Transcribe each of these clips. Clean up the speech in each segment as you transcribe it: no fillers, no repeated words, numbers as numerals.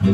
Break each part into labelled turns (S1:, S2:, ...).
S1: Okay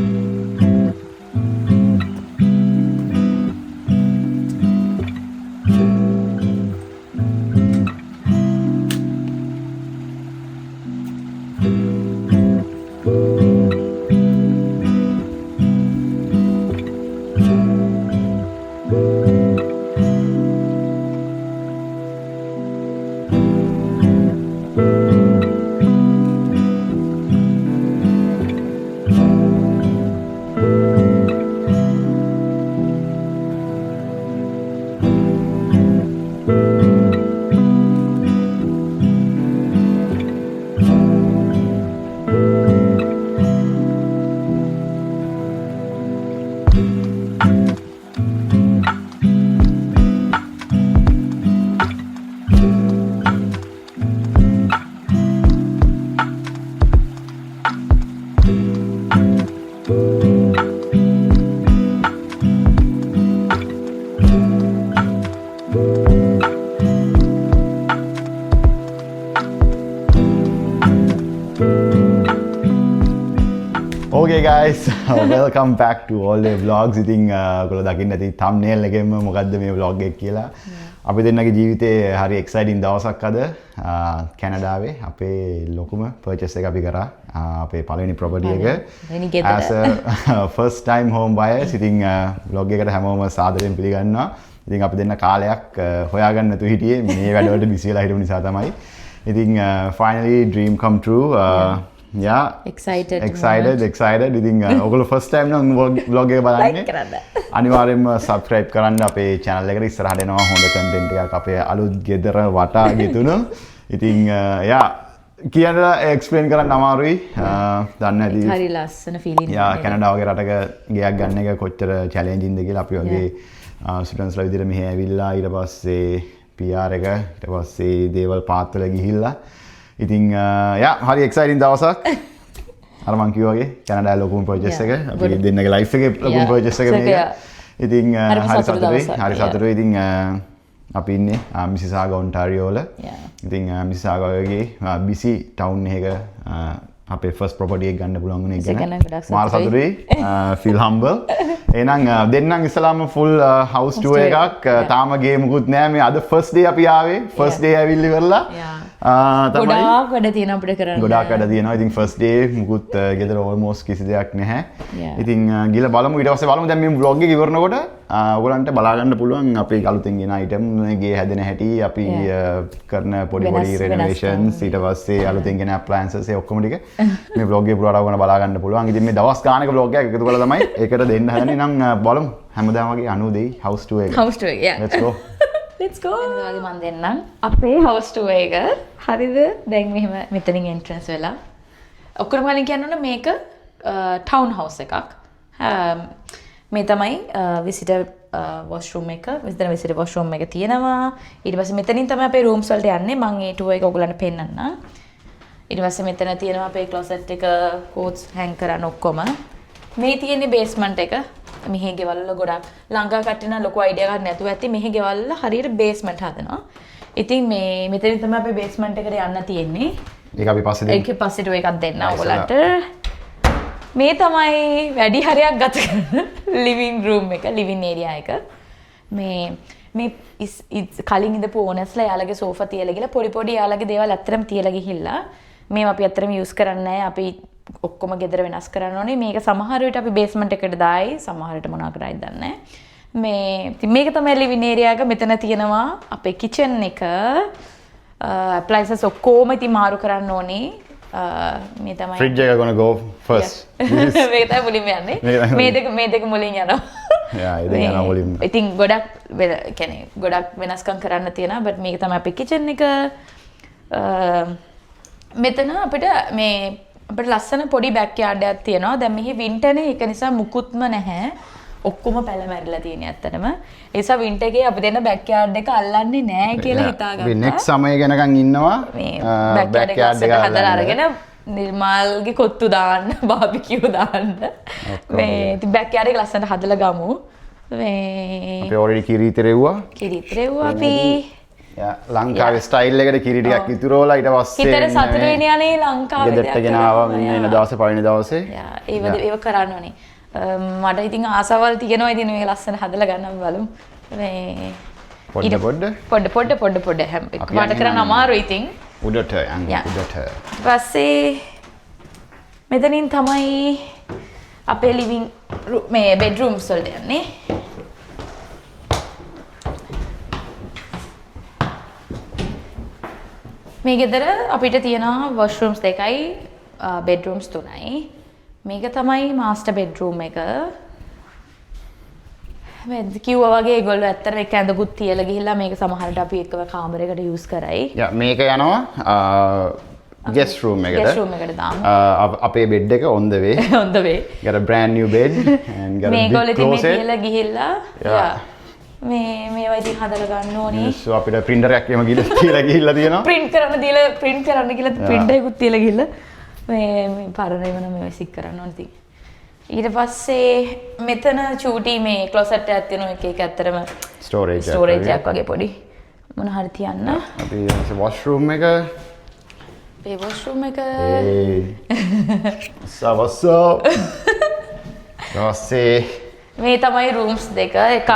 S1: guys, welcome back to all the vlogs. ඉතින් ඔයගොල්ලෝ දකින්න ඇති thumbnail එකෙන්ම මොකද්ද මේ vlog එක කියලා. අපි දෙන්නගේ ජීවිතේ හරි exciting දවසක් අද. කැනඩාවේ අපේ ලොකුම purchase එක අපි කරා. අපේ පළවෙනි property එක. As a first time home buyers. ඉතින් vlog එකට හැමෝම සාදරයෙන් පිළිගන්නවා. ඉතින් අපි දෙන්න කාලයක් හොයාගන්න නැතුව හිටියේ මේ වැඩවලට busy වෙලා හිටපු නිසා තමයි. ඉතින් finally dream come true. Yeah, excited. ඉතින් ඔයගොල්ලෝ first time නම් vlog එක බලන්නේ
S2: like කරන්න.
S1: අනිවාර්යෙන්ම subscribe කරන්න අපේ channel එකට. ඉස්සරහට එනවා හොඳ content එකක් අපේ අලුත් ගෙදර වටා ගෙතුන. ඉතින් yeah කියන්නලා explain කරන්න අමාරුයි. දන්නේ නැති.
S2: හරි ලස්සන feeling.
S1: Yeah, කැනඩා වගේ රටක ගෙයක් ගන්න එක කොච්චර challenging ද කියලා අපි වගේ students ලා විදිහට මෙහෙ ඇවිල්ලා ඊට පස්සේ PR එක ඊට පස්සේ දේවල් පාත් වල ගිහිල්ලා ඉතින් හරි එක්සයිටින් දවසක් අර මං කිව්වා වගේ කැනඩා ලොකුම පර්චේස් එක අපි දෙන්නගේ ලයිෆ් එකේ ලොකුම පර්චේස් එක මේක. ඉතින් හරි සතුටුයි. ඉතින් අපි ඉන්නේ මිසිසාගා ඔන්ටාරියෝ වල. ඉතින් මිසිසාගාගේ බිසි ටවුන් එකක අපේ ෆස්ට් ප්‍රොපර්ටි එක ගන්න පුළුවන් වුණේ ගැන මාර සතුටුයි. feel humble. එහෙනම් දෙන්නම් ඉස්සලාම full house tour එකක්. තාම ගේ මුකුත් නෑ. මේ අද first day අපි ආවේ. first day ඇවිල්ලි වෙලා.
S2: ගොඩාක් වැඩ තියෙනවා අපිට කරන්න.
S1: ගොඩාක් වැඩ තියෙනවා. ඉතින් first day මුකුත් ගෙදර almost කිසි දෙයක් නැහැ. ඉතින් ගිහලා බලමු. ඊට පස්සේ බලමු දැන් මේ vlog එක ඉවරනකොට ඔයගලන්ට බලා ගන්න පුළුවන් අපේ අලුතෙන් ගෙන item ගේ හැදෙන හැටි අපි කරන පොඩි renovations ඊට පස්සේ අලුතෙන් ගෙන appliances ඒ ඔක්කොම ටික මේ vlog එකේ පුරාට ඔයගොල්ලෝ බලා ගන්න පුළුවන්. ඉතින් මේ දවස් ගානක vlog එකක් එකතු කරලා තමයි ඒකට දෙන්න හදන්නේ. නම් බලමු හැමදාම වගේ 92 house tour එක.
S2: house tour එක. yeah.
S1: let's go.
S2: එතනවාගේ මම දෙන්නම් අපේ house tour එක. හරිද? දැන් මෙහෙම මෙතනින් entrance වෙලා. ඔක්කොම කලින් කියන්න ඕන මේක town house එකක්. මේ තමයි visitor washroom එක. visitor washroom එක තියෙනවා. ඊට පස්සේ මෙතනින් තමයි අපේ rooms වලට යන්නේ. මම ඒ tour එක ඔයගොල්ලන්ට පෙන්නන්නම්. ඊට පස්සේ මෙතන තියෙනවා අපේ closet එක, coats hang කරන්න ඔක්කොම. මේ තියෙන්නේ basement එක. මෙහි ගෙවල් වල ගොඩක් ලංකා කට්ටිය නම් ලොකු අයිඩියා එකක් නැතුව ඇති. මෙහි ගෙවල් වල හරියට basement හදනවා. ඉතින් මේ මෙතනින් තමයි අපේ basement එකට යන්න තියෙන්නේ.
S1: ඒක අපි පස්සේ දෙන්න.
S2: ඒක පස්සේ ටෝ එකක් දෙන්න ඔයගොල්ලන්ට. මේ තමයි වැඩි හරියක් ගත කරන living room එක, living area එක. මේ කලින් ඉඳපු ඕනස්ලා යාළගේ සෝෆා තියලා ගිහලා පොඩි පොඩි යාළගේ දේවල් අත්‍තරම තියලා ගිහිල්ලා මේව අපි අත්‍තරම යූස් කරන්නේ නැහැ. අපි ඔක්කොම ගෙදර වෙනස් කරන්න ඕනේ. මේක සමහර විට අපි බේස්මන්ට් එකට දායි, සමහර විට මොනවා කරයිද දන්නේ නැහැ. මේක තමයි living area එක. මෙතන තියෙනවා අපේ kitchen එක. appliances ඔක්කොම ඉතින් මාරු කරන්න ඕනේ. මේ තමයි
S1: fridge එක gonna go first.
S2: මේක තමයි මුලින්ම යන්නේ. මේ දෙක මුලින් යනවා.
S1: ඒ දෙක යනවා මුලින්ම.
S2: ඉතින් ගොඩක් වෙනස්කම් කරන්න තියෙනවා. but මේක තමයි අපේ kitchen එක. මෙතන අපිට ලස්සන පොඩි බෑක්යාඩ් එකක් තියෙනවා. දැන් මෙහි වින්ටර්නේ ඒක නිසා මුකුත්ම නැහැ. ඔක්කොම පැලමැරිලා තියෙන ඇත්තටම. ඒ නිසා වින්ටර් එකේ අපි දෙන්න බෑක්යාඩ් එක අල්ලන්නේ නැහැ කියලා හිතාගත්තා.
S1: මේ නෙක්ස්ට් සමය ගැනකන් ඉන්නවා.
S2: බෑක්යාඩ් එක හදලා අරගෙන නිර්මාල්ගේ කොත්තු දාන්න, බාබිකියු දාන්න. මේ ඉතින් බෑක්යාඩ් එක ලස්සනට හදලා ගමු. මේ
S1: අපි already කිරි ඉතරෙව්වා.
S2: අපි
S1: ලංකාවේ ස්ටයිල් එකට කිරි ටිකක් ඉතුරුවලා ඊට පස්සේ
S2: හිතට සතුට වෙන යන්නේ ලංකාවේ
S1: ගෙදරට ගෙනාවා මෙන්න එන දවසේ පළවෙනි දවසේ.
S2: ඒව කරන්න ඕනේ. මට ඉතින් ආසාවල් තියෙනවා ඉතින් මේ ලස්සන හදලා ගන්න බලමු. මේ පොඩ හැම එකකට කරන්න අමාරුයි ඉතින්.
S1: උඩට යන්න උඩට.
S2: ඊපස්සේ මෙතනින් තමයි අපේ ලිවිං මේ බෙඩ්රූම්ස් වලට යන්නේ. මේ ගෙදර අපිට තියෙනවා වොෂ්රූම්ස් දෙකයි බෙඩ්රූම්ස් තුනයි. මේක තමයි මාස්ටර් බෙඩ්රූම් එක. මම කිව්වා වගේ ඒගොල්ලෝ ඇත්තටම එක ඇඳකුත් තියලා ගිහිල්ලා මේක සමහරට අපි එකව කාමරයකට යූස් කරයි.
S1: මේක යනවා guest room එකට.
S2: guest room එකට දාමු.
S1: අපේ බෙඩ් එක on the way.
S2: on the way.
S1: got a brand new bed and got a big closet.
S2: මේක තියලා ගිහිල්ලා මේවා ඉතින් හදලා ගන්න ඕනේ.
S1: so අපිට printer එකක් එහෙම ගිහිල්ලා තියෙනවා.
S2: print කරන්න කියලා printer එකකුත් තියලා ගිහිල්ලා මේ පරණ ඒවා මේ සික් කරන්න ඕනේ ඉතින්. ඊට පස්සේ මෙතන චූටි මේ ක්ලොසට් එකක් තියෙනවා එක ඇත්තටම ස්ටෝරේජ් එකක් වගේ පොඩි මොන හරි තියන්න.
S1: අපි වොෂ්රූම් එක
S2: මේ වොෂ්රූම් එක
S1: ඊපස්සේ
S2: මේ තමයි රූම්ස් දෙක එකක්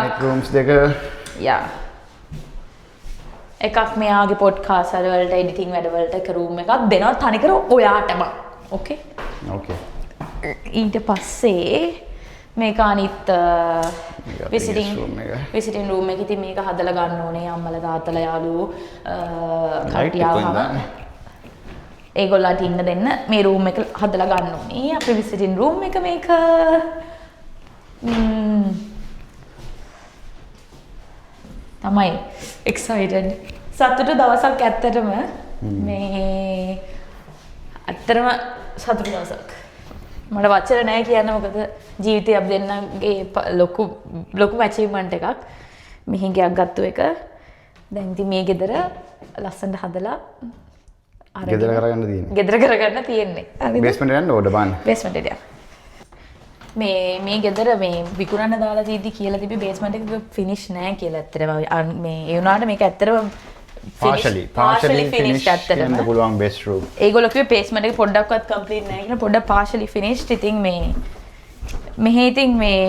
S2: එකක් මෙයාගේ පොඩ්කාස්ට් වලට එඩිටින් වැඩ වලට එක රූම් එකක් දෙනවා තනිකර ඔයාටම. ඕකේ ඊට පස්සේ මේක අනිත් විසිටින් රූම් එක. ඉතින් මේක හදලා ගන්න ඕනේ අම්මලා තාත්තලා යාළුවෝ කට්ටිය ආවම ඒගොල්ලන්ට ඉන්න දෙන්න මේ රූම් එක හදලා ගන්න ඕනේ. අපේ විසිටින් රූම් එක මේක තමයි excited සතුටු දවසක් ඇත්තටම මේ ඇත්තටම සතුටු දවසක්. මට වචන නැහැ කියන්න මොකද ජීවිතේ අපි දෙන්නගේ ලොකු achievement එකක්. මෙහි ගයක් ගත්තු එක. දැන් ඉතින් මේ ගෙදර ලස්සනට හදලා ගෙදර කරගන්න තියෙන්නේ.
S1: බේස්මන්ට් එකට යන්න ඕඩ බාන්න.
S2: බේස්මන්ට් එකට. මේ ගෙදර මේ විකුණන්න දාලා තියෙද්දි කියලා තිබි බේස්මන්ට් එක ෆිනිෂ් නෑ කියලා ඇත්තටම මේ ඒ වුණාට මේක ඇත්තටම partially finished ඇත්තටම
S1: පුළුවන් best room.
S2: ඒගොල්ලෝ කිව්වේ බේස්මන්ට් එක පොඩ්ඩක්වත් complete නෑ කියලා පොඩ්ඩක් partially finished. ඉතින් මෙහි ඉතින් මේ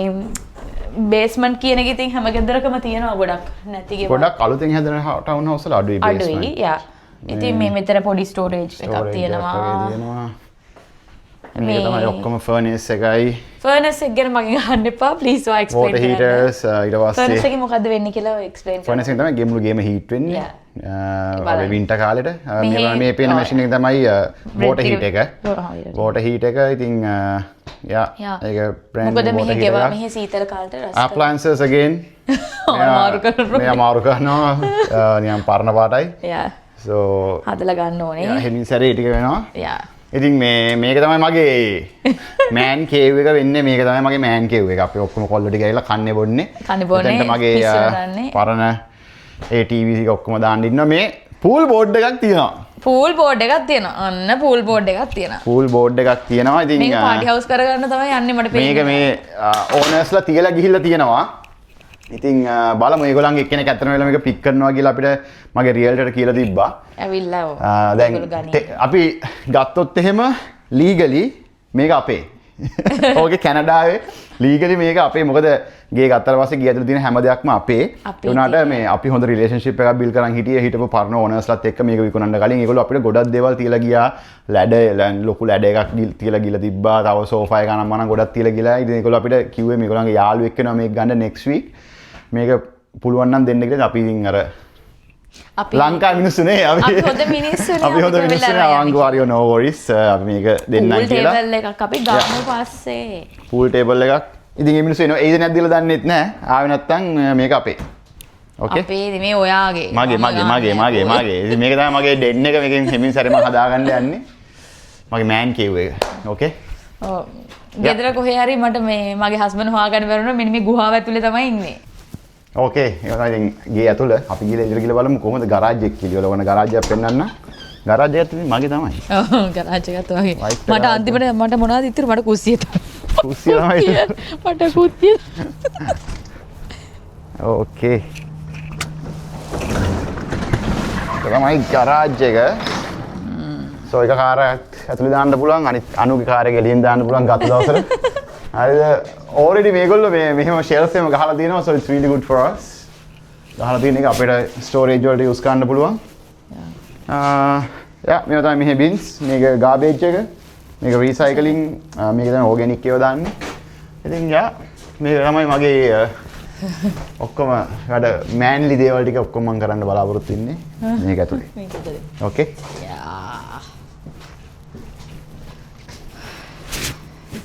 S2: බේස්මන්ට් කියන එක ඉතින් හැම ගෙදරකම තියෙනවා ගොඩක් නැති ගෙවල්.
S1: ගොඩක් අලුතෙන් හැදෙන ටවුන් හවුස් වල අඩුයි බේස්මන්ට්.
S2: අඩුයි යා. ඉතින් මේ මෙතන පොඩි ස්ටෝරේජ් එකක් තියෙනවා.
S1: මේක තමයි ඔක්කොම ෆර්නස් එකයි.
S2: ෆර්නස් එක ගැන මගෙන් අහන්න එපා ප්ලීස් ඔයා එක්ස්ප්ලেইন
S1: කරන්න. water heaters ඊට පස්සේ
S2: ෆර්නස් එකේ මොකද්ද වෙන්නේ කියලා එක්ස්ප්ලেইন කරන්න.
S1: ෆර්නස් එකෙන් තමයි ගෙම්ලු ගේම හීට් වෙන්නේ. අපේ වින්ටර් කාලෙට මේ පේන මැෂින් එක තමයි water heat එක. water heat එක ඉතින් ඒක brand new water heater එකක්.
S2: මෙහි සීතල කාලට රස
S1: appliances again මේ අමාරු කරනවා නිකන් පරණ පාටයි. so
S2: හදලා ගන්න ඕනේ.
S1: හෙමින් සැරේ ටික වෙනවා. ඉතින් මේක තමයි මගේ මෑන් කේව් එක වෙන්නේ. මේක තමයි මගේ මෑන් කේව් එක. අපි ඔක්කොම කොල්ලෝ ටික ඇවිල්ලා කන්නේ බොන්නේ. එතනට මගේ පරණ ඒ ටීවී එක ඔක්කොම දාන්න ඉන්නවා. මේ පූල් බෝඩ් එකක් තියෙනවා.
S2: පූල් බෝඩ් එකක් තියෙනවා. අන්න පූල් බෝඩ් එකක් තියෙනවා.
S1: පූල් බෝඩ් එකක් තියෙනවා. ඉතින්
S2: මේක පාටි හවුස් කරගන්න තමයි යන්නේ මට
S1: මේක
S2: පේන්නේ.
S1: මේ ඕනර්ස්ලා තියලා ගිහිල්ලා තියෙනවා. ඉතින් බලමු ඒගොල්ලන්ගේ එක්කෙනෙක් ඇත්තම වෙලා මේක පික් කරනවා කියලා අපිට මගේ රියල්ටර්ට කියලා තිබ්බා.
S2: ඇවිල්ලා
S1: දැන් අපි ගත්තොත් එහෙම ලීගලි මේක අපේ. ඕකේ කැනඩාවේ ලීගලි මේක අපේ. මොකද ගේ ගත්තට පස්සේ ගේ ඇතුළේ තියෙන හැම දෙයක්ම අපේ. ඒ වුණාට මේ අපි හොඳ රිලේෂන්ෂිප් එකක් බිල් කරන් හිටපු පරණ ඕනර්ස්ලාත් එක්ක මේක විකුණන්න කලින් ඒගොල්ලෝ අපිට ගොඩක් දේවල් තියලා ගියා. ලොකු ලැඩ එකක් තියලා ගිහලා තිබ්බා. තව සෝෆා එක නම් මනම් ගොඩක් තියලා ගිහලා. ඉතින් ඒගොල්ලෝ අපිට කිව්වේ මේගොල්ලන්ගේ යාළුවෙක් වෙනවා මේක ගන්න next week. මේක පුළුවන් නම් දෙන්න කියලා අපි ඉතින් අර ලංකාවේ මිනිස්සුනේ
S2: අපි හොඳ මිනිස්සුනේ
S1: අපි හොඳ මිනිස්සුනේ අංගවාරියෝ no worries අපි මේක දෙන්නම් කියලා
S2: පූල් ටේබල් එකක් අපි ගමු පස්සේ
S1: පූල් ටේබල් එකක් ඉතින් මේ මිනිස්සු එනවා ඒද නැද්ද කියලා දන්නෙත් නැහැ ආවේ නැත්තම් මේක අපේ ඕකේ
S2: අපේ මේ ඔයාගේ
S1: මගේ ඉතින් මේක තමයි මගේ ඩෙන් එක මේකෙන් හෙමින් සැරේ මම හදාගන්න යන්නේ මගේ මෑන් කේව් එක ඕකේ
S2: ඔව් ගෙදර කොහේ හරි මට මේ මගේ හස්බන්ඩ් හොයාගන්න බැරුණා මෙන්න මේ ගුහාව ඇතුලේ තමයි ඉන්නේ
S1: ඕකේ ඒක තමයි ගේ ඇතුළ අපි ගිහලා ඉඳලා කියලා බලමු කොහොමද ගරාජ් එක කියලා ඔයගොල්ලෝ ගරාජ් එකක් පෙන්නන්න ගරාජ් එකත් මගේ තමයි
S2: ඔව් ගරාජ් එකත් වගේ මට අන්තිමට මට මොනවද ඉතුරු මට කුස්සිය
S1: තමයි
S2: මට කුස්සිය
S1: ඕකේ තමයි ගරාජ් එක. සෝ එක කාරයක් ඇතුලේ දාන්න පුළුවන් අනිත් අනුගේ කාර් එක එළියෙන් දාන්න පුළුවන් ගත දවසට. හරිද? already මේගොල්ලෝ මේ මෙහෙම shelf එකම ගහලා තියෙනවා so it's really good for us. ගහලා තියෙන එක අපිට storage වලට use කරන්න පුළුවන්. මේක තමයි මෙහි bins. මේක garbage එක. මේක recycling මේක තමයි organic ඒවා දාන්නේ. ඉතින් මේක තමයි මගේ ඔක්කොම වැඩ manly දේවල් ටික ඔක්කොම මම කරන්න බලාපොරොත්තු වෙන්නේ මේක ඇතුලේ.
S2: මේක ඇතුලේ.
S1: Okay?
S2: Yeah.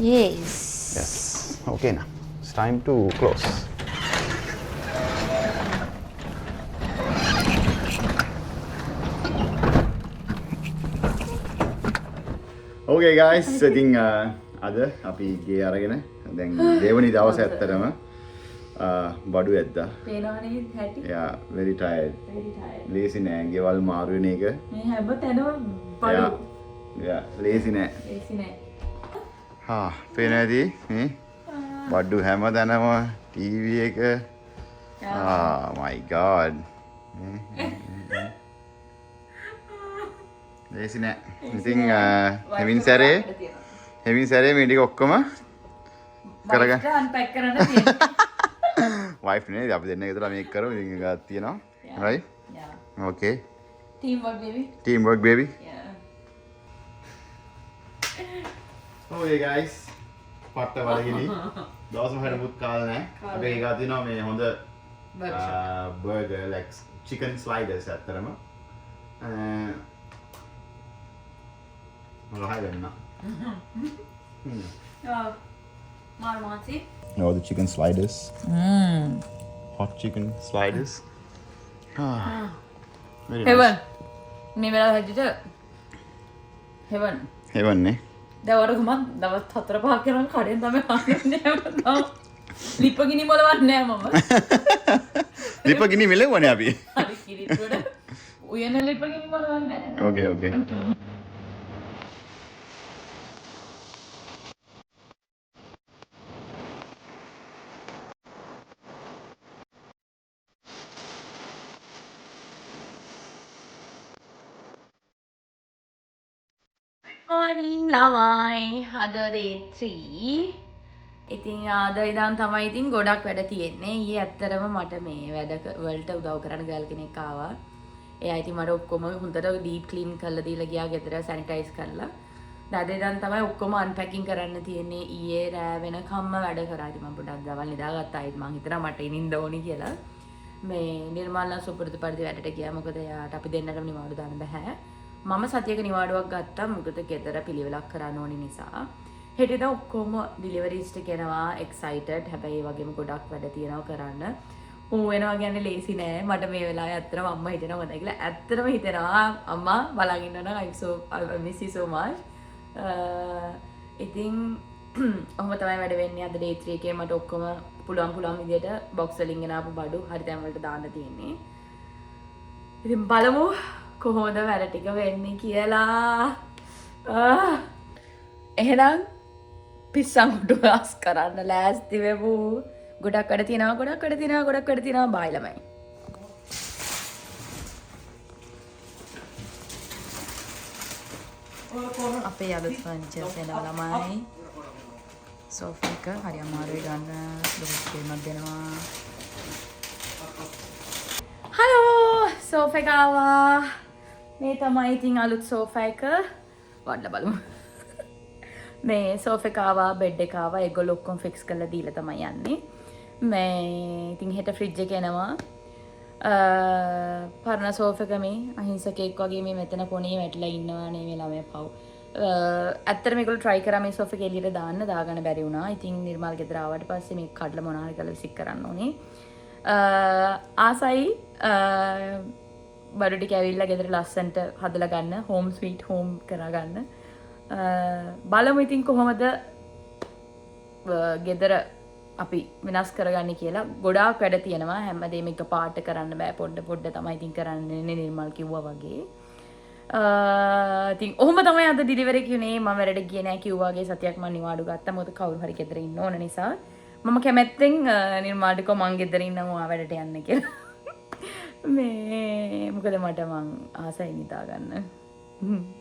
S2: Yes.
S1: Yes. Okay now. It's time to close. Okay guys, ඉතින් අද අපි ගේ අරගෙන දැන් දෙවනි දවසේ ඇත්තටම බඩු ඇද්දා.
S2: පේනවනේ හැටි.
S1: Yeah, very tired.
S2: Very tired.
S1: ලේසි නෑ ගෙවල් මාරු වෙන එක.
S2: මේ හැම තැනම බඩු.
S1: Yeah, ලේසි නෑ.
S2: ඒසි නෑ.
S1: පේන ඇති මේ බඩු හැම තැනම TV එක. My god. ලේසි නෑ. ඉතින් හෙමින් සැරේ මේ ටික ඔක්කොම කරගන්න.
S2: අන්පැක් කරන්න තියෙනවා.
S1: wife නේ අපි දෙන්න එකතර මේක කරමු. ඉතින් එකක් තියෙනවා. right?
S2: Yeah.
S1: Okay.
S2: Teamwork baby.
S1: Teamwork baby.
S2: Yeah.
S1: Okay guys. පට්ට වලගිනි. දවසම හැරමුත් කාල නැහැ. අපි ඒක අදිනවා මේ හොඳ burger like chicken sliders අතරම. මලහයි වෙන්න.
S2: මාර්මාසි.
S1: No, the chicken sliders. Hot chicken sliders. Very
S2: Heaven. මේ වෙලාව හැදිට heaven.
S1: Heaven නේ.
S2: දවරක මම දවස් 4-5 කරන් කඩෙන් තමයි කන්නේ හැමදාම. ලිපගිනි මොලවන්නේ නෑ මම.
S1: ලිපගිනි මෙලෙවනේ අපි.
S2: හරි කිරිට්ටුවට උයන ලිපගිනි මොලවන්නේ නෑ.
S1: Okay, okay.
S2: morning ළමයි අද day 3 ඉතින් අද ඉඳන් තමයි ඉතින් ගොඩක් වැඩ තියෙන්නේ. ඊයේ ඇත්තටම මට මේ වැඩ වලට උදව් කරන්න ගල් කෙනෙක් ආවා. එයා ඉතින් මට ඔක්කොම හොඳට ඩීප් ක්ලීන් කරලා දීලා ගියා ගෙදර සැනිටයිස් කරලා. අද ඉඳන් තමයි ඔක්කොම අන්පැකින් කරන්න තියෙන්නේ. ඊයේ රෑ වෙනකම්ම වැඩ කරා. ඉතින් මම පොඩ්ඩක් දවල් නිදාගත්තා. මම හිතනවා මට ඉනින්න ඕනි කියලා. මේ නිර්මල්ලා සුපුරුදු පරිදි වැඩට ගියා. මොකද එයාට අපි දෙන්නටම නිවාඩු දාන්න බෑ. මම සතියක නිවාඩුවක් ගත්තා මොකද ගෙදර පිළිවෙලක් කරන්න ඕනි නිසා. හෙටද ඔක්කොම ඩිලිවරිස්ට කෙනවා එක්සයිටඩ්. හැබැයි වගේම ගොඩක් වැඩ තියෙනවා කරන්න. ඌ වෙනවා කියන්නේ ලේසි නෑ. මට මේ වෙලාවේ ඇත්තටම අම්මා හිතෙනවා හොඳයි කියලා. ඇත්තටම හිතෙනවා අම්මා බලන් ඉන්නවනම් I miss you so much. ඉතින් ඔහොම තමයි වැඩ වෙන්නේ. අද day 3 එකේ මට ඔක්කොම පුළුවන් විදියට බොක්ස් වලින් ගෙන ආපු බඩු හරි තැන් වලට දාන්න තියෙන්නේ. ඉතින් බලමු කොහොමද වැඩ ටික වෙන්නේ කියලා. එහෙනම් පිස්සන් උඩුවාස් කරන්න ලෑස්ති වෙමු. ගොඩක් වැඩ තියෙනවා බායි ළමයි. අපේ අලුත් ෆර්නිචර්ස් එනවා ළමයි. සෝෆා එක හරි අමාරුයි ගන්න. ලොකුක් දෙනවා. හලෝ සෝෆා එක ආවා. මේ තමයි ඉතින් අලුත් සෝෆා එක. වඩලා බලමු. මේ සෝෆා එක ආවා, බෙඩ් එක ආවා. ඒගොල්ලෝ ඔක්කොම ෆික්ස් කරලා දීලා තමයි යන්නේ. මේ ඉතින් හෙට ෆ්‍රිජ් එක එනවා. පරණ සෝෆා එක මේ අහිංසකෙක් වගේ මේ මෙතන කොනේ වැටලා ඉන්නවා නේ මේ ළමයා පව්. ඇත්තට මේගොල්ලෝ try කරා මේ සෝෆා එක එළියට දාගන්න බැරි වුණා. ඉතින් නිර්මල් ගෙදර ආවට පස්සේ මේක කඩලා මොනවා හරි කරලා විසික් කරන්න ඕනේ. ආසයි බඩු ටික ඇවිල්ලා ගෙදර ලස්සන්ට හදලා ගන්න, හෝම් ස්වීට් හෝම් කරගන්න. බලමු ඉතින් කොහොමද ගෙදර අපි වෙනස් කරගන්නේ කියලා. ගොඩාක් වැඩ තියෙනවා. හැමදේම එක පාට කරන්න බෑ. පොඩ තමයි ඉතින් කරන්නේ නිර්මල් කිව්වා වගේ. ඉතින් ඔහොම තමයි අද ඩිලිවරි කිව්නේ. මම වැඩට ගියේ නෑ කිව්වා වගේ සතියක් මම නිවාඩු ගත්තා. මොකද කවුරු හරි ගෙදර ඉන්න ඕන නිසා. මම කැමැත්තෙන් නිර්මාල්ට කො මං ගෙදර ඉන්නවා වැඩට යන්න කියලා. මේ මොකද මට මං ආසයි නිදා ගන්න.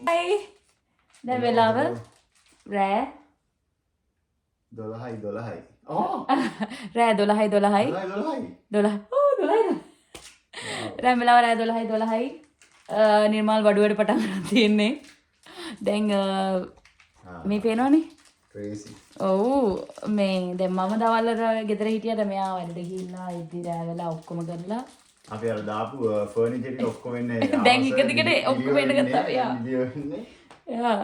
S2: හයි. දැන් වෙලාව රෑ
S1: 12යි.
S2: රෑ 12යි 12යි 12. ඕ 12යි. රෑ වෙලාව රෑ 12යි. නිර්මාල් වඩුවට පටන් ගන්න තියෙන්නේ. දැන් මේ පේනවනේ.
S1: ක්‍රේසි.
S2: ඔව් මේ දැන් මම දවල් වල ගෙදර හිටියට මෙයා වැඩට ගිහිල්ලා ඉදි රෑ වෙලා ඔක්කොම කරලා
S1: අපි අර දාපු ෆර්නිචර් ටික ඔක්කොම එන්නේ
S2: දැන් එක දිගට ඔක්කොම එන්න ගත්තා යා. යා.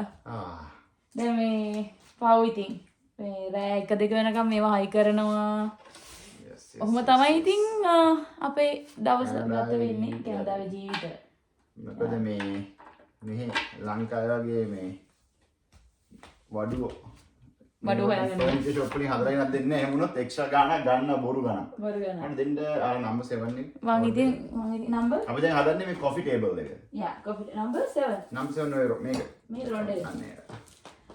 S2: දැන් මේ පව් ඉතින් මේ රෑ 1-2 වෙනකම් මේවා හයි කරනවා. ඔහොම තමයි ඉතින් අපේ දවස ගත වෙන්නේ කැනඩාවේ ජීවිතය.
S1: මොකද මේ මෙහි ලංකාවේ වගේ මේ වඩු
S2: හොයාගෙන
S1: ෆර්නිචර් ෂොප් වලින් හදලා ගෙනත් දෙන්නේ නැහැ. එහෙම වුණොත් එක්ස්ට්‍රා ගාණක් ගන්න බොරු ගණන්. මම දෙන්න අර නම්බර් 7 එක.
S2: මම ඉතින් නම්බර්
S1: අපි දැන් හදන්නේ මේ කොෆි ටේබල් එක.
S2: යා කොෆි නම්බර් 7
S1: නම්බර් 7 ඔය මේක.
S2: මේ රොඩේ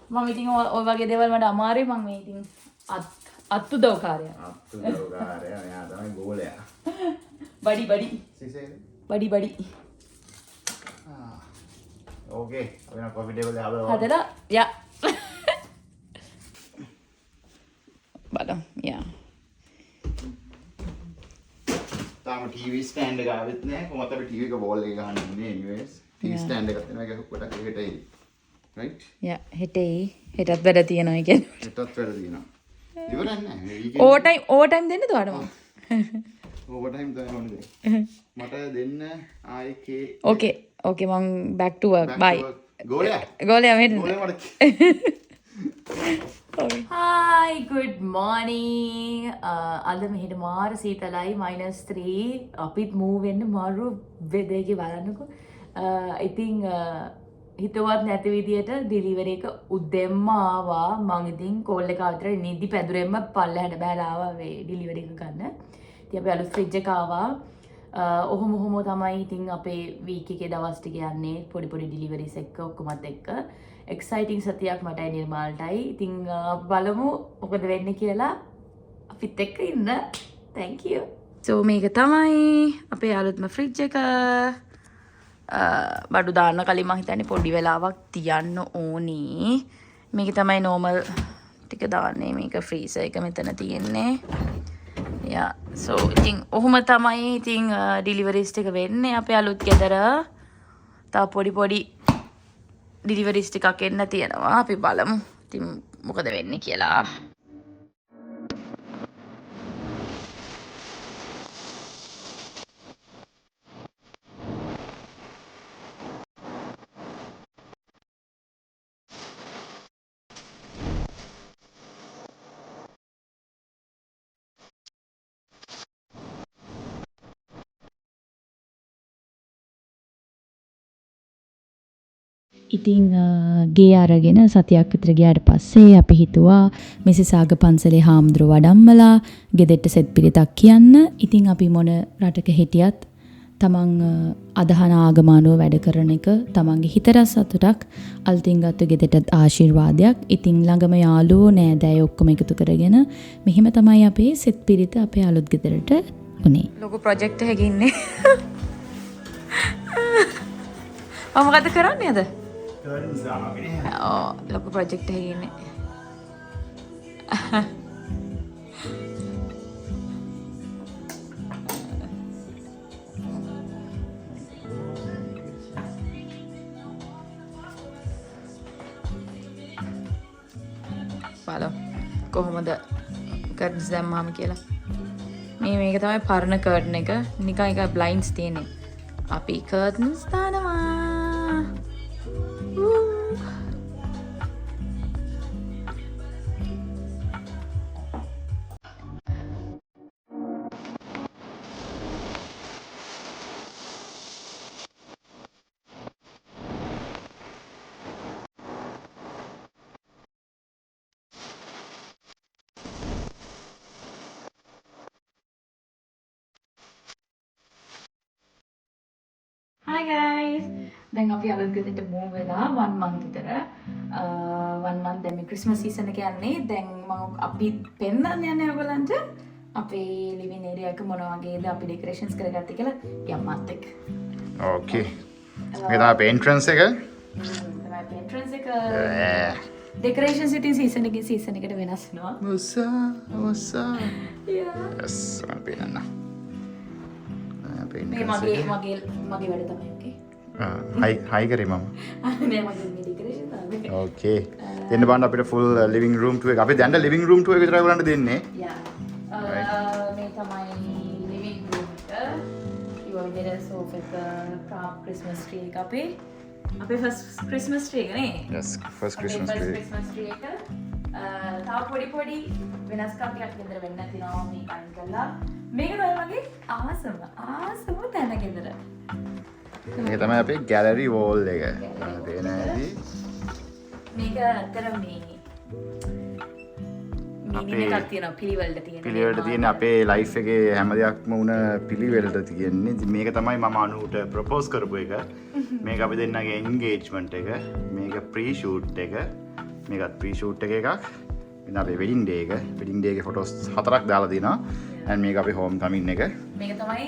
S2: මම ඉතින් ඔය වගේ දේවල් මට අමාරුයි මම මේ ඉතින් අත්උදව්කාරයා.
S1: අත්උදව්කාරයා එයා තමයි ගෝලයා.
S2: බඩි
S1: සිසේ.
S2: බඩි
S1: ඕකේ අපි නම් කොෆි ටේබල් එක හදලා
S2: හදලා යා බලමු යා
S1: තාම ටීවී ස්ටෑන්ඩ් එක ආවෙත් නැහැ. කොහොමද අපි ටීවී එක වෝල් එක ගහන්න ඉන්නේ anyways. ටීවී ස්ටෑන්ඩ් එකක් තියෙනවා ඒක කොටක් එකට එයි. right?
S2: යා හෙටත් වැඩ තියෙනවා කියන්නේ.
S1: හෙටත් වැඩ තියෙනවා. ඉවරක් නැහැ.
S2: ඕවර් ටයිම් දෙන්නද ඔයාලට මම?
S1: ඕවර් ටයිම් තමයි ඕනේ. මට දෙන්න ආයේ
S2: ඕකේ මම back to work bye.
S1: ගෝලයා
S2: මෙන්න.
S1: ගෝලයා මට
S2: Hi, good morning. අද මෙහෙට මාර සීතලයි -3. අපිත් move වෙන්න මාරු weather එකේ බලන්නකෝ. ඉතින් හිතවත් නැති විදියට delivery එක උදෙන්ම ආවා. මම ඉතින් call එක ආතර නිදි පැදුරෙන්ම පල්ලෙහාට බහලා ආවා මේ delivery එක ගන්න. ඉතින් අපි අලුත් fridge එක ආවා. ඔහොම තමයි ඉතින් අපේ week එකේ දවස් ටික යන්නේ පොඩි deliveries එක්ක ඔක්කොමත් එක්ක. exciting සතියක් මටයි නිර්මාල්ටයි. ඉතින් බලමු මොකද වෙන්නේ කියලා. අපිත් එක්ක ඉන්න. Thank you. So මේක තමයි අපේ අලුත්ම fridge එක. බඩු දාන්න කලින් මම හිතන්නේ පොඩි වෙලාවක් තියන්න ඕනි. මේක තමයි normal ටික දාන්නේ. මේක freezer එක මෙතන තියෙන්නේ. යා so ඉතින් ඔහොම තමයි ඉතින් deliveries ටික වෙන්නේ අපේ අලුත් ගෙදර. තව පොඩි deliveries ටිකක් එන්න තියෙනවා. අපි බලමු ඉතින් මොකද වෙන්නේ කියලා.
S3: ඉතින් ගේ අරගෙන සතියක් විතර ගියාට පස්සේ අපි හිතුවා මිසිසාග පන්සලේ හාමුදුරුව වඩම්මලා ගෙදෙට්ට සෙත් පිළිතක් කියන්න. ඉතින් අපි මොන රටක හිටියත් තමන් අදහන ආගමානුව වැඩ කරන එක තමන්ගේ හිතට සතුටක්, අලුතින් ගත්ත ගෙදෙට්ට ආශිර්වාදයක්. ඉතින් ළඟම යාළුවෝ නෑදෑයෝ ඔක්කොම එකතු කරගෙන මෙහෙම තමයි අපේ සෙත් පිළිත අපේ අලුත් ගෙදරට උනේ.
S2: ලොකු ප්‍රොජෙක්ට් එකක ඉන්නේ. මොකද කරන්නේ අද? ලොකු ප්‍රොජෙක්ට් එකක ඉන්නේ. බලමු කොහොමද කර්ටන්ස් දැම්මාම කියලා. මේක තමයි පරණ කර්ටන් එක. නිකන් එක බ්ලයින්ඩ්ස් තියෙන්නේ. අපි කර්ටන්ස් දානවා. Hi guys! දැන් අපි අලුත් ගෙදරට move වෙලා 1 month විතර. 1 month දැන් මේ Christmas season එක යන්නේ. දැන් මම අපි පෙන්නන්න යන්නේ ඔයගලන්ට අපේ ලිවින් ඒරියා එක මොන වගේද අපි ඩෙකරේෂන්ස් කරගත්තේ කියලා යම්මත් එක්ක.
S1: ඕකේ. මේක තමයි එන්ට්‍රන්ස් එක.
S2: තමයි එන්ට්‍රන්ස් එක. ඩෙකරේෂන්ස් ඉතින් සීසන් එකකින් සීසන් එකට වෙනස් වෙනවා.
S1: වසා.
S2: යා.
S1: යස් අපි නන්න.
S2: මේ මගේ වැඩ තමයි ඕකේ.
S1: හයි කරේ මම.
S2: මේ මගේ ඩෙකරේෂන් තමයි.
S1: ඕකේ. දෙන්න බලන්න අපිට ෆුල් ලිවිං රූම් ටූර් එක. අපි දැන් ලිවිං රූම් ටූර් එක විතරයි බලන්න දෙන්නේ.
S2: යා. මේ තමයි ලිවිං රූම් එක. ඊව විදිහට සෝෆා එක, ක්‍රිස්මස් ට්‍රී එක අපේ ෆස්ට් ක්‍රිස්මස් ට්‍රී එක නේ.
S1: Yes first Christmas tree.
S2: Christmas tree එක. තව පොඩි වෙනස්කම් ටිකක් ගෙදර වෙන්න තියෙනවා මේක අයින් කරලා. මේක තමයි මගේ ආසම තැන ගෙදර.
S1: මේක තමයි අපේ ගැලරි වෝල් එක. පේන ඇති.
S2: මේක ඇත්තටම මීනින් එකක් තියෙනවා පිළිවෙලට තියෙන.
S1: පිළිවෙලට තියෙන අපේ ලයිෆ් එකේ හැම දෙයක්ම උන පිළිවෙලට තියෙන්නේ. ඉතින් මේක තමයි මම අනුට ප්‍රොපෝස් කරපු එක. මේක අපි දෙන්නගේ එන්ගේජ්මන්ට් එක. මේක ප්‍රී ෂූට් එක. මේකත් ප්‍රී ෂූට් එකක්. ඉතින් අපේ වෙඩින් ඩේ එක. වෙඩින් ඩේ එකේ ෆොටෝස් 4ක් දාලා දිනවා. and මේක අපේ හෝම් කමින් එක.
S2: මේක තමයි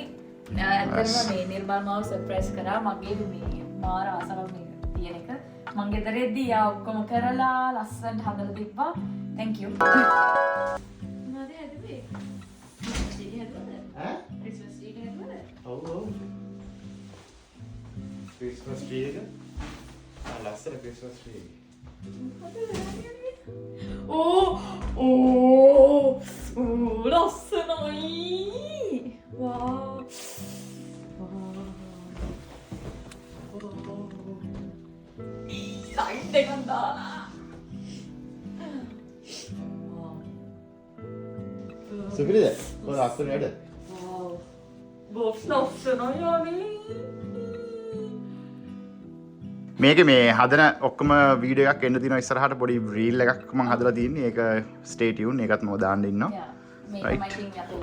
S2: ඇත්තටම මේ නිර්මල් මාව සර්ප්‍රයිස් කරා මගේ මේ මාර ආසාවක් මේ තියෙන එක. මං ගෙදරෙද්දී යා ඔක්කොම කරලා ලස්සනට හදලා තිබ්බා. thank you. මොනවද හදුවේ?
S1: ඈ?
S2: ක්‍රිස්මස් ට්‍රී එක හදුවද?
S1: ඔව්. ක්‍රිස්මස් ට්‍රී එක. ලස්සන ක්‍රිස්මස් ට්‍රී.
S2: ලස්සනයි. වාව්. ලයිට් එකක් දාලා.
S1: සුපිරිද? කොහොමද ලස්සන වැඩ?
S2: වාව්. බොක්ස් ලස්සනයි යන්නේ.
S1: මේක මේ හදන ඔක්කොම වීඩියෝ එකක් එන්න තියෙනවා ඉස්සරහට පොඩි රීල් එකක් මම හදලා තියෙන්නේ. ඒක ස්ටේ ටියුන්. ඒකත් මම දාන්න ඉන්නවා.
S2: මේක මම ඉතින් අපේ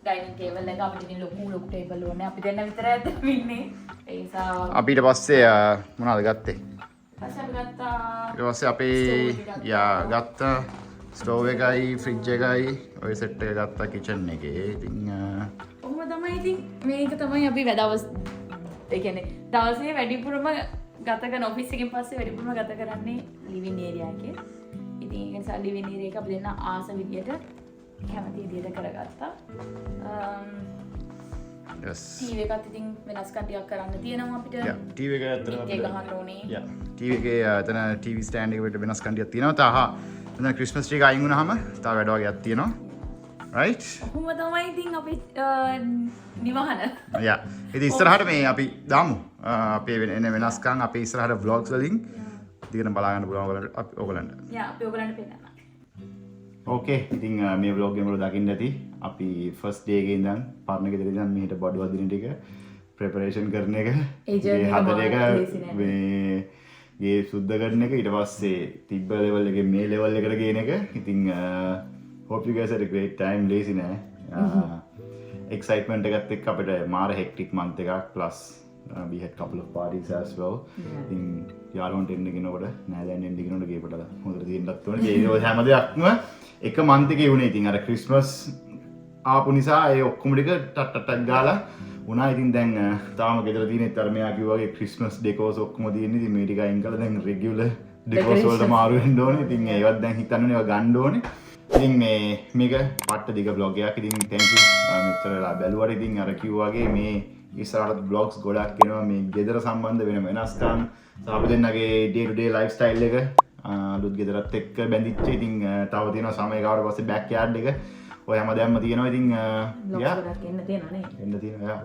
S2: ඩයිනින් ටේබල් එක අපිට ඉතින් ලොකු ටේබල් ඕනේ. අපි දෙන්න විතරයි අද ඉන්නේ. ඒ නිසා
S1: අපි ඊට පස්සේ මොනවද ගත්තේ?
S2: පස්සේ අපි ගත්තා
S1: ඊට පස්සේ අපි ගත්තා ස්ටෝව් එකයි ෆ්‍රිජ් එකයි ඔය සෙට් එක ගත්තා කිචන් එකේ. ඉතින්
S2: ඔහොම තමයි ඉතින් මේක තමයි අපි දවස් ඒ කියන්නේ දවසේ වැඩිපුරම ගත කරන ඔෆිස් එකෙන් පස්සේ වැඩිපුරම ගත කරන්නේ ලිවින් ඒරියා එකේ. ඉතින් ඒ නිසා ලිවින් ඒරියා එක අපි දෙන්න ආස විදියට කැමති විදියට කරගත්තා.
S1: yes
S2: ටීවී එකත් ඉතින් වෙනස්කම් ටිකක් කරන්න තියෙනවා අපිට.
S1: ටීවී එක ඇත්තටම
S2: ඒක ගහන්න ඕනේ.
S1: ටීවී එකේ එතන ටීවී ස්ටෑන්ඩ් එකකට වෙනස්කම් ටිකක් තියෙනවා. තාහ එතන ක්‍රිස්මස් ට්‍රී එක අයින් වුණාම තව වැඩ වගේක් තියෙනවා. right
S2: ඔහොම තමයි ඉතින් අපි නිවහන.
S1: ඉතින් ඉස්සරහට මේ අපි දාමු අපේ එන වෙනස්කම් අපේ ඉස්සරහට vlogs වලින් දිගටම බලා ගන්න පුළුවන් ඔයගලන්ට.
S2: අපි ඔයගලන්ට පෙන්නන්න.
S1: ඕකේ ඉතින් මේ vlog එක වල දකින්න ඇති අපි first day එකේ ඉඳන් පරණ ගෙදර ඉඳන් මෙහෙට බඩු වදින ටික preparation කරන එක හදන එක මේ ගේ සුද්ධ කරන එක ඊට පස්සේ තිබ්බ level එකේ මේ level එකට ගේන එක. ඉතින් hope you guys had a great time. lazy නෑ. excitement එකත් එක්ක අපිට මාර hectic month එකක් plus we had couple of parties as well. ඉතින් යාළුවන්ට එන්න ගෙනකොට නෑදෑයන් එන්න ගෙනකොට ගේපට හොඳට තියෙන්නත් ඕනේ. ඒ හැම දෙයක්ම එක month එකේ වුණේ. ඉතින් අර Christmas ආපු නිසා ඒ ඔක්කොම ටික ටට්ටක් ගාලා වුණා. ඉතින් දැන් තාම ගෙදර තියෙනෙත් අර මෙයා කිව්වා වගේ Christmas decors ඔක්කොම තියෙන්නේ. ඉතින් මේ ටික අයින් කරලා දැන් regular decors වලට මාරු වෙන්න ඕනේ. ඉතින් ඒවත් දැන් හිතන්නේ ඒවා ගන්න ඕනේ. ඉතින් මේක පට්ට දිග vlog එකක්. ඉතින් thank you මෙච්චර වෙලා බැලුවට. ඉතින් අර කිව්වා වගේ මේ ඉස්සරහට vlogs ගොඩක් එනවා මේ ගෙදර සම්බන්ධ වෙන වෙනස්කම් සහ අපි දෙන්නගේ day to day lifestyle එක අලුත් ගෙදරත් එක්ක බැඳිච්ච. ඉතින් තව තියෙනවා සමය ගාවට පස්සේ backyard එක ඔය හැමදේම තියෙනවා. ඉතින්
S2: ගොඩක් එන්න තියෙනවා නේ.
S1: එන්න තියෙනවා.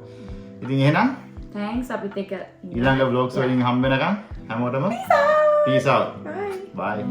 S1: ඉතින් එහෙනම්
S2: thanks අපිත් එක්ක
S1: ඊළඟ vlogs වලින් හම්බ වෙනකන් හැමෝටම peace out. Bye.